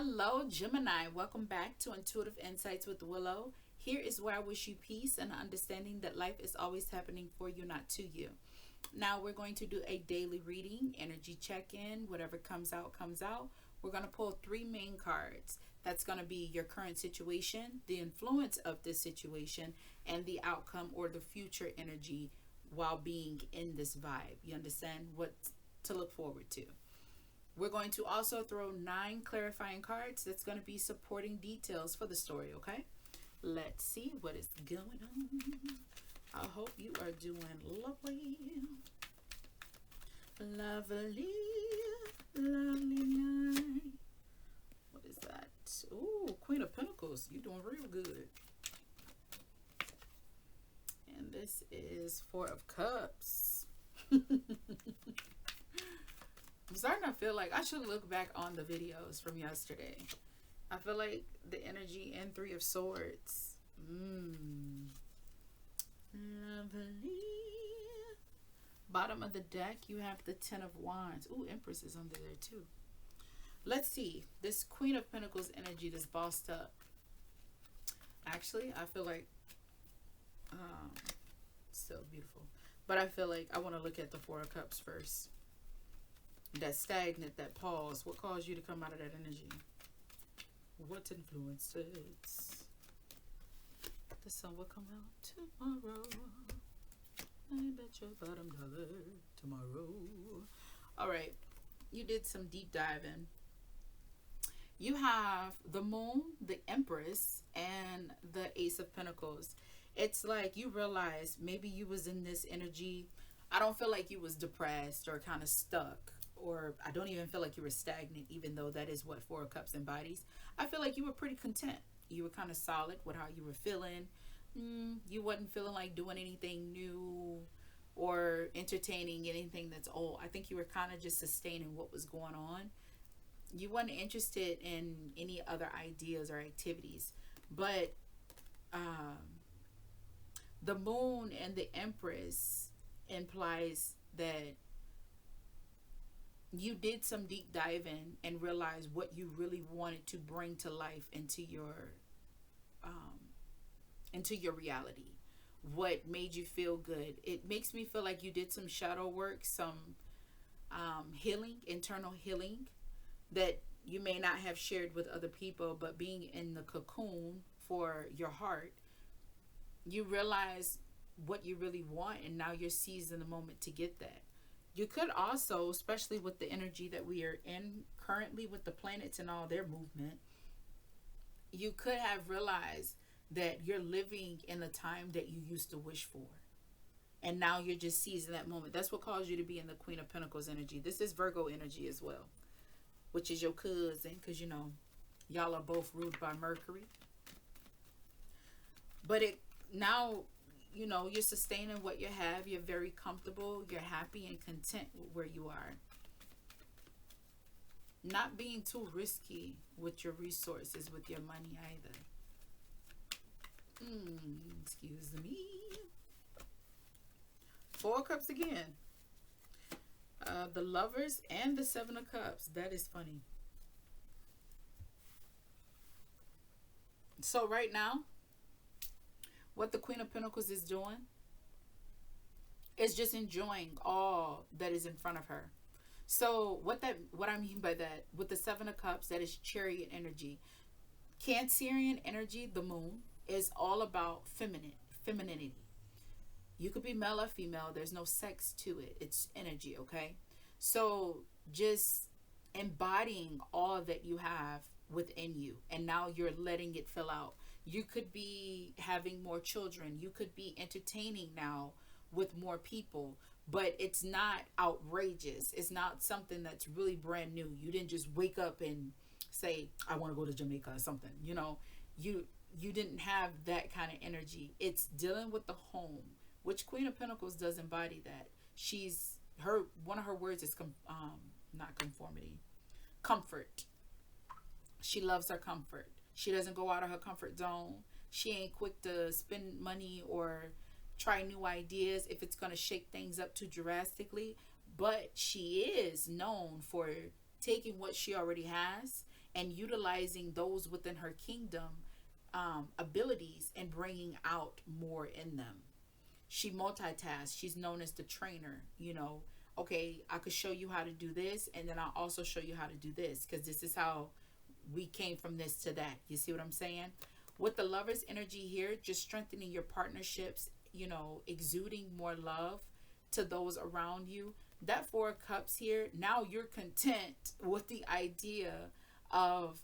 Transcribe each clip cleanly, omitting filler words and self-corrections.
Hello, Gemini. Welcome back to Intuitive Insights with Willow. Here is where I wish you peace and understanding that life is always happening for you, not to you. Now, we're going to do a daily reading, energy check in. Whatever comes out, comes out. We're going to pull three main cards. That's going to be your current situation, the influence of this situation, and the outcome or the future energy while being in this vibe. You understand what to look forward to? We're going to also throw 9 clarifying cards that's going to be supporting details for the story, okay? Let's see what is going on. I hope you are doing lovely. Lovely. Lovely night. What is that? Ooh, Queen of Pentacles. You're doing real good. And this is Four of Cups. I'm starting to feel like I should look back on the videos from yesterday. I feel like the energy in Three of Swords. Lovely. Bottom of the deck, you have the Ten of Wands. Ooh, Empress is under there too. Let's see. This Queen of Pentacles energy, this bossed up. Actually, I feel like still beautiful. But I feel like I want to look at the Four of Cups first. That stagnant, that pause. What caused you to come out of that energy? What influenced it? The sun will come out tomorrow. I bet your bottom dollar tomorrow. All right. You did some deep diving. You have the Moon, the Empress, and the Ace of Pentacles. It's like you realize maybe you was in this energy. I don't feel like you was depressed or kind of stuck. Or I don't even feel like you were stagnant, even though that is what Four of Cups embodies. I feel like you were pretty content. You were kind of solid with how you were feeling. You wasn't feeling like doing anything new or entertaining anything that's old. I think you were kind of just sustaining what was going on. You weren't interested in any other ideas or activities. But the Moon and the Empress implies that you did some deep diving and realized what you really wanted to bring to life into your reality. What made you feel good? It makes me feel like you did some shadow work, some healing, internal healing that you may not have shared with other people, but being in the cocoon for your heart, you realize what you really want, and now you're seizing the moment to get that. You could also, especially with the energy that we are in currently with the planets and all their movement, you could have realized that you're living in a time that you used to wish for. And now you're just seizing that moment. That's what caused you to be in the Queen of Pentacles energy. This is Virgo energy as well, which is your cousin, because, you know, y'all are both ruled by Mercury. But it now, you know, you're sustaining what you have. You're very comfortable. You're happy and content with where you are. Not being too risky with your resources, with your money either. Excuse me. Four of Cups again. The Lovers and the Seven of Cups. That is funny. So right now, what the Queen of Pentacles is doing is just enjoying all that is in front of her. So what I mean by that, with the Seven of Cups, that is Chariot energy. Cancerian energy, the Moon, is all about femininity. You could be male or female. There's no sex to it. It's energy, okay? So just embodying all that you have within you, and now you're letting it fill out. You could be having more children. You could be entertaining now with more people, but it's not outrageous. It's not something that's really brand new. You didn't just wake up and say, I want to go to Jamaica or something. You know, you didn't have that kind of energy. It's dealing with the home, which Queen of Pentacles does embody that. One of her words is not conformity, comfort. She loves her comfort. She doesn't go out of her comfort zone. She ain't quick to spend money or try new ideas if it's going to shake things up too drastically. But she is known for taking what she already has and utilizing those within her kingdom abilities and bringing out more in them. She multitasks. She's known as the trainer. Okay, I could show you how to do this, and then I'll also show you how to do this, because this is how we came from this to that. You see what I'm saying? With the lover's energy here, just strengthening your partnerships, exuding more love to those around you. That Four of Cups here, now you're content with the idea of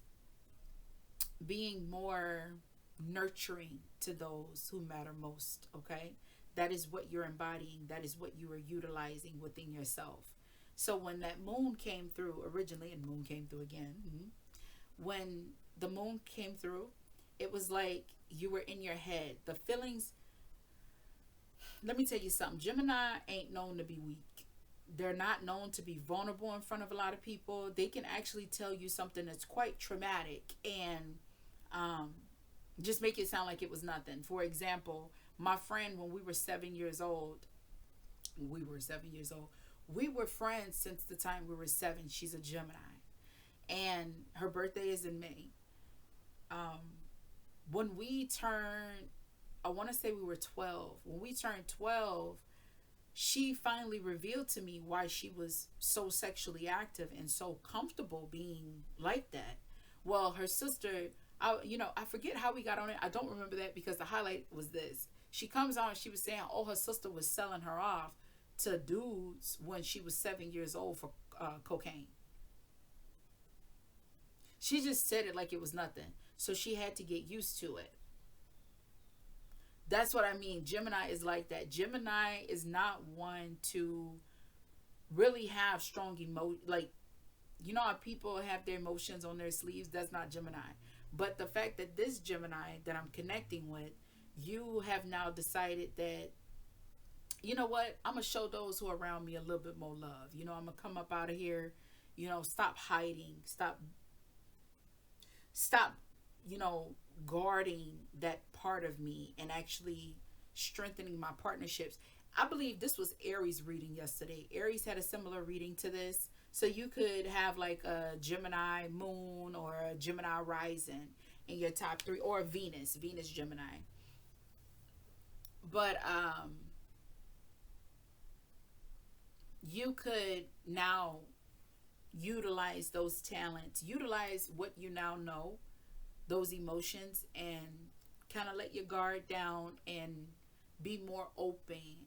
being more nurturing to those who matter most, okay? That is what you're embodying. That is what you are utilizing within yourself. So when that moon came through originally, and moon came through again, when the moon came through, it was like you were in your head. The feelings, let me tell you something. Gemini ain't known to be weak. They're not known to be vulnerable in front of a lot of people. They can actually tell you something that's quite traumatic and just make it sound like it was nothing. For example, my friend, when we were 7 years old, we were friends since the time we were 7. She's a Gemini, and her birthday is in May. When we turned, I want to say we were 12. When we turned 12, she finally revealed to me why she was so sexually active and so comfortable being like that. Well, her sister, I forget how we got on it. I don't remember that, because the highlight was this. She comes on and she was saying, oh, her sister was selling her off to dudes when she was 7 years old for cocaine. She just said it like it was nothing. So she had to get used to it. That's what I mean. Gemini is like that. Gemini is not one to really have strong emotion. Like, how people have their emotions on their sleeves? That's not Gemini. But the fact that this Gemini that I'm connecting with, you have now decided that, you know what? I'm going to show those who are around me a little bit more love. I'm going to come up out of here. Stop hiding. Stop, guarding that part of me and actually strengthening my partnerships. I believe this was Aries reading yesterday. Aries had a similar reading to this. So you could have like a Gemini moon or a Gemini rising in your top 3, or Venus Gemini. But you could now utilize those talents, utilize what you now know, those emotions, and kind of let your guard down and be more open,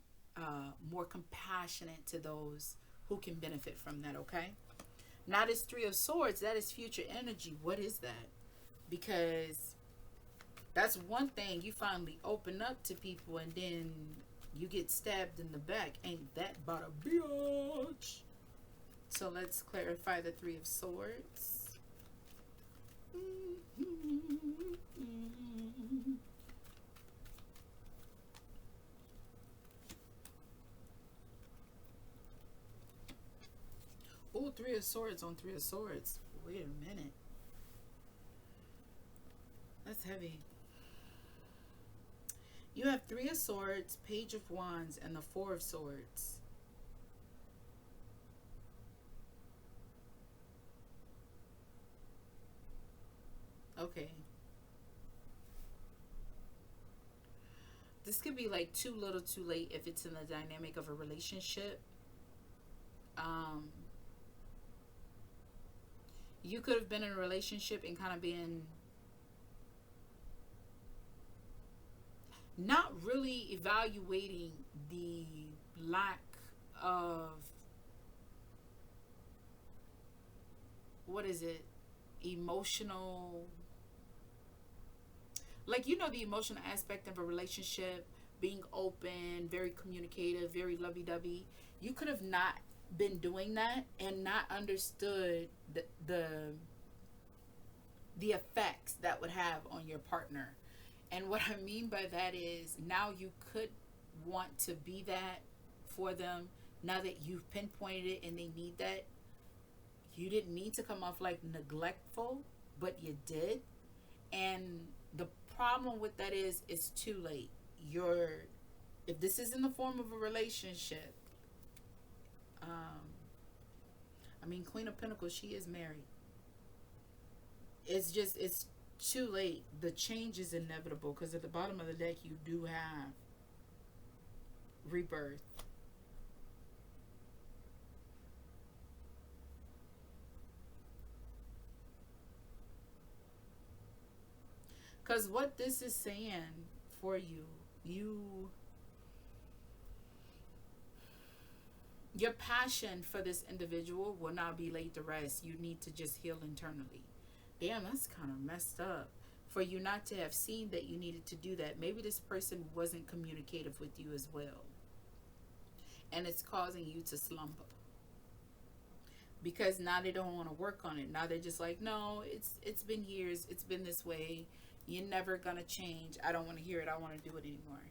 more compassionate to those who can benefit from that, okay? Now this 3 of Swords, that is future energy. What is that? Because that's one thing, you finally open up to people and then you get stabbed in the back. Ain't that about a bitch? So let's clarify the 3 of Swords. Oh, 3 of Swords on 3 of Swords. Wait a minute. That's heavy. You have 3 of Swords, Page of Wands, and the 4 of Swords. Okay. This could be like too little too late if it's in the dynamic of a relationship. You could have been in a relationship and kind of been not really evaluating the lack of, what is it, emotional, like, the emotional aspect of a relationship, being open, very communicative, very lovey-dovey. You could have not been doing that and not understood the effects that would have on your partner. And what I mean by that is, now you could want to be that for them, now that you've pinpointed it and they need that. You didn't mean to come off like neglectful, but you did. And the problem with that is, it's too late. If this is in the form of a relationship, Queen of Pentacles, she is married. it's just, it's too late. The change is inevitable because at the bottom of the deck you do have rebirth. Because what this is saying for you, you, your passion for this individual will not be laid to rest. You need to just heal internally. Damn, that's kind of messed up. For you not to have seen that you needed to do that. Maybe this person wasn't communicative with you as well. And it's causing you to slump. Because now they don't want to work on it. Now they're just like, no, it's been years. It's been this way. You're never going to change. I don't want to hear it. I don't want to do it anymore.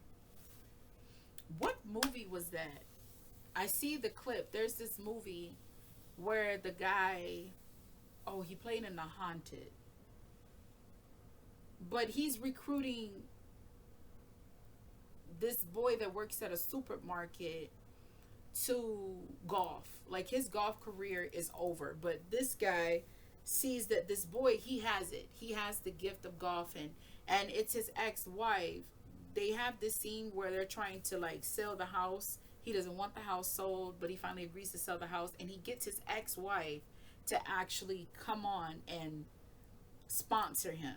What movie was that? I see the clip. There's this movie where the guy, oh, he played in The Haunted. But he's recruiting this boy that works at a supermarket to golf. Like his golf career is over. But this guy sees that this boy, he has it. He has the gift of golfing. And it's his ex-wife. They have this scene where they're trying to like sell the house. He doesn't want the house sold, but he finally agrees to sell the house. And he gets his ex-wife to actually come on and sponsor him.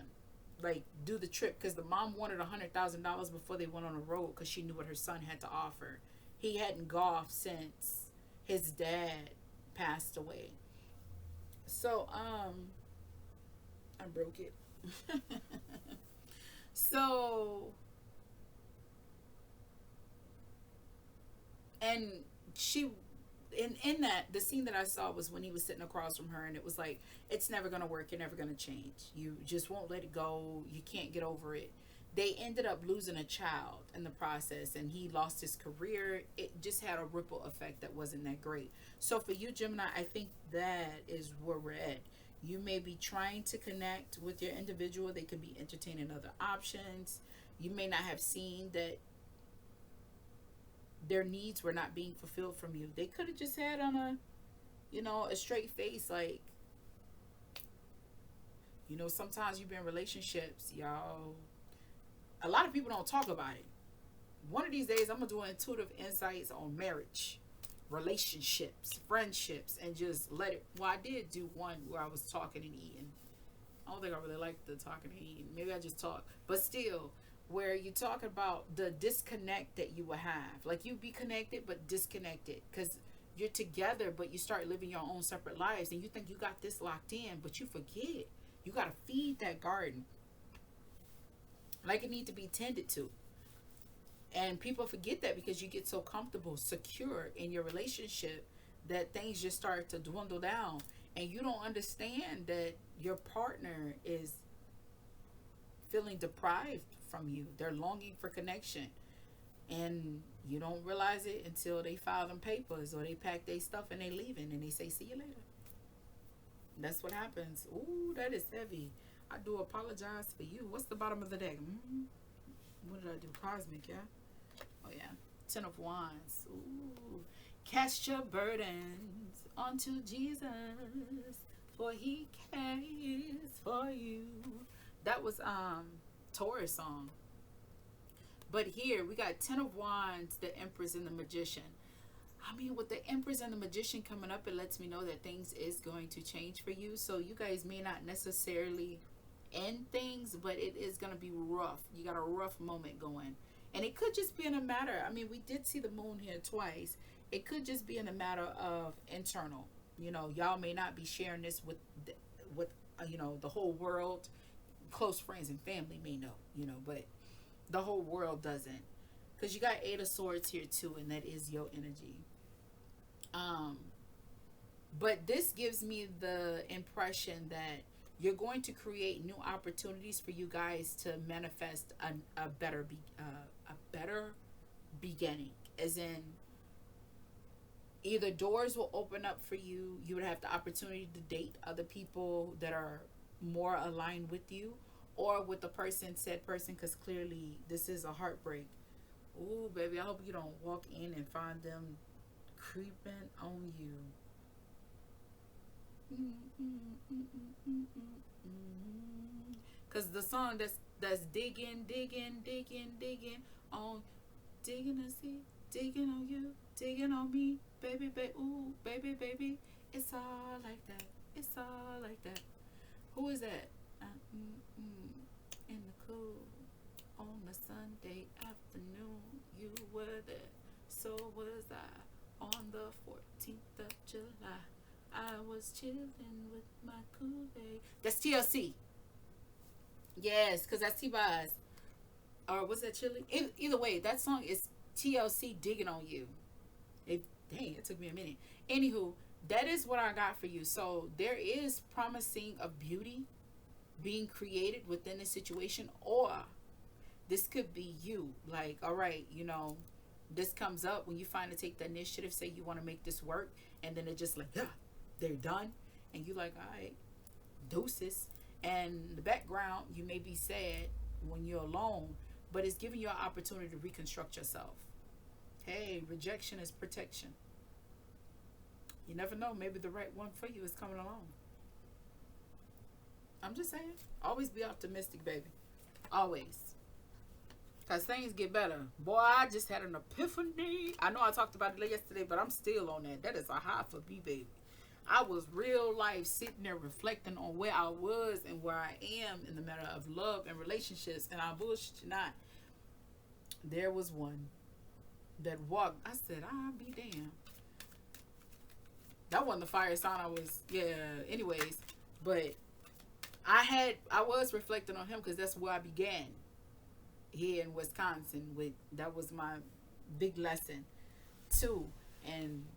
Like do the trip, because the mom wanted $100,000 before they went on the road because she knew what her son had to offer. He hadn't golfed since his dad passed away. So I broke it. So, and she, in that, the scene that I saw was when he was sitting across from her, and it was like, it's never gonna work. You're never gonna change. You just won't let it go. You can't get over it. They ended up losing a child in the process, and he lost his career. It just had a ripple effect that wasn't that great. So for you, Gemini, I think that is where we're at. You may be trying to connect with your individual. They could be entertaining other options. You may not have seen that their needs were not being fulfilled from you. They could have just had on a, a straight face, like, sometimes you've been in relationships, y'all. A lot of people don't talk about it. One of these days, I'm going to do intuitive insights on marriage, relationships, friendships, and just let it. Well, I did do one where I was talking and eating. I don't think I really liked the talking and eating. Maybe I just talk. But still, where you talk about the disconnect that you will have. Like, you be connected, but disconnected. Because you're together, but you start living your own separate lives. And you think you got this locked in, but you forget. You got to feed that garden. Like it needs to be tended to. And people forget that because you get so comfortable, secure in your relationship that things just start to dwindle down. And you don't understand that your partner is feeling deprived from you. They're longing for connection. And you don't realize it until they file them papers or they pack their stuff and they leaving and they say, see you later. That's what happens. Ooh, that is heavy. I do apologize for you. What's the bottom of the deck? What did I do? Cosmic, yeah? Oh, yeah. Ten of Wands. Ooh. Cast your burdens onto Jesus, for he cares for you. That was Taurus song. But here, we got Ten of Wands, the Empress, and the Magician. I mean, with the Empress and the Magician coming up, it lets me know that things is going to change for you. So you guys may not necessarily end things, but it is going to be rough. You got a rough moment going. And it could just be in a matter, I mean, we did see the moon here twice. It could just be in a matter of internal. Y'all may not be sharing this with the whole world. Close friends and family may know, but the whole world doesn't. Because you got Eight of Swords here too, and that is your energy. But this gives me the impression that you're going to create new opportunities for you guys to manifest a better beginning. As in, either doors will open up for you. You would have the opportunity to date other people that are more aligned with you, or with the said person, because clearly this is a heartbreak. Ooh, baby, I hope you don't walk in and find them creeping on you. the song that's digging, digging, digging, digging on, digging to see, digging on you, digging on me, baby, baby, ooh, baby, baby. It's all like that. It's all like that. Who is that? In the cool on a Sunday afternoon, you were there, so was I. On the 14th of July, I was chilling with my Kool-Aid. That's TLC. Yes, because that's T-Boz. Or was that Chili? Either way, that song is TLC digging on you. Dang, it took me a minute. Anywho, that is what I got for you. So there is promising of beauty being created within the situation, or this could be you. Like, all right, this comes up when you finally take the initiative, say you want to make this work, and then it just like, yeah, they're done. And you like, all right, deuces. And in the background, you may be sad when you're alone, but it's giving you an opportunity to reconstruct yourself. Hey, rejection is protection. You never know, maybe the right one for you is coming along. I'm just saying, always be optimistic, baby. Always. Because things get better. Boy, I just had an epiphany. I know I talked about it yesterday, but I'm still on that. That is a high for me, baby. I was real life sitting there reflecting on where I was and where I am in the matter of love and relationships. And I bullshit you not. There was one that walked. I said, I'll be damned. That wasn't the fire sign I was, anyways. But I was reflecting on him because that's where I began. Here in Wisconsin, that was my big lesson too. And